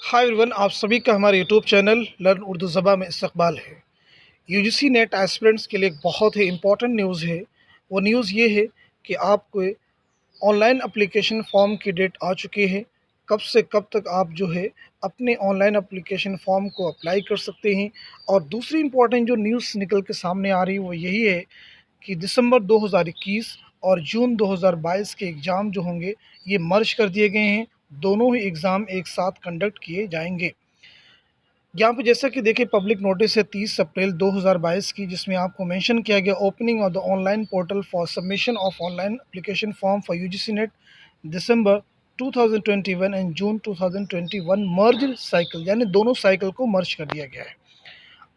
Hi everyone, आप सभी का हमारे यूट्यूब चैनल लर्न उर्दू ज़बा में इस्तकबाल है। यूजीसी नेट एस्पिरेंट्स के लिए एक बहुत ही इम्पॉर्टेंट न्यूज़ है। वो न्यूज़ ये है कि आपको ऑनलाइन एप्लीकेशन फॉर्म की डेट आ चुकी है। कब से कब तक आप जो है अपने ऑनलाइन एप्लीकेशन फॉर्म को अप्लाई कर सकते हैं। और दूसरी इम्पॉर्टेंट जो न्यूज़ निकल के सामने आ रही है वो यही है कि दिसंबर 2021 और जून 2022 के एग्ज़ाम जो होंगे ये मर्ज कर दिए गए हैं। दोनों ही एग्ज़ाम एक साथ कंडक्ट किए जाएंगे। यहाँ पे जैसा कि देखिए पब्लिक नोटिस है 30 अप्रैल 2022 की, जिसमें आपको मेंशन किया गया opening of the online portal for submission of online application form for UGC net December 2021 and June 2021 merge cycle, यानी दोनों साइकिल को मर्ज कर दिया गया है।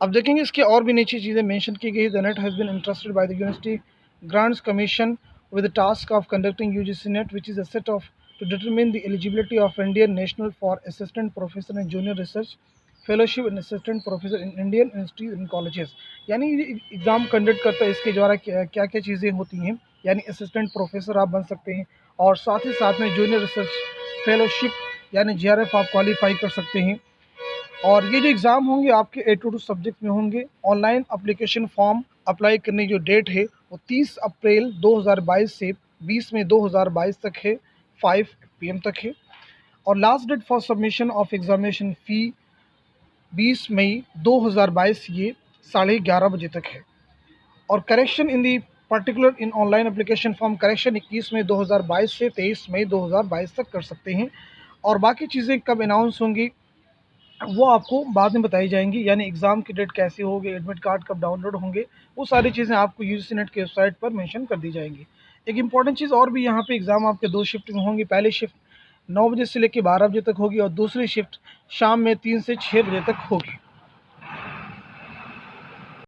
अब देखेंगे इसके और भी नीचे चीज़ें मेंशन की गई। The net has been interested by the university grants commission with the task of conducting UGC NET, which is a set of to determine the eligibility of Indian national for assistant professor and junior research fellowship and assistant professor in Indian institute and colleges. यानी exam conduct करता है, इसके द्वारा क्या क्या क्या चीज़ें होती हैं। यानी असिस्टेंट प्रोफेसर आप बन सकते हैं और साथ ही साथ में जूनियर रिसर्च फेलोशिप यानी जीआरएफ आप क्वालिफाई कर सकते हैं। और ये जो एग्ज़ाम होंगे आपके 82 सब्जेक्ट में होंगे। ऑनलाइन एप्लीकेशन फॉर्म अप्लाई करने की जो डेट है वो 30 अप्रैल 2022 से 20 मई 2022 तक है, 5 PM तक है। और last date for submission of examination fee 20 मई 2022 ये 11:30 बजे तक है। और correction in the particular in online application form correction 21 मई 2022 से 23 मई 2022 तक कर सकते हैं। और बाकी चीज़ें कब अनाउंस होंगी वो आपको बाद में बताई जाएंगी। यानी एग्ज़ाम की डेट कैसे होगी, एडमिट कार्ड कब डाउनलोड होंगे, वो सारी चीज़ें आपको यूजीसी नेट की वेबसाइट पर मेंशन कर दी जाएंगी। एक इम्पॉर्टेंट चीज़ और भी, यहाँ पे एग्ज़ाम आपके 2 शिफ्ट में होंगी। पहली शिफ्ट 9 बजे से लेकर 12 बजे तक होगी और दूसरी शिफ्ट शाम में 3 से 6 बजे तक होगी।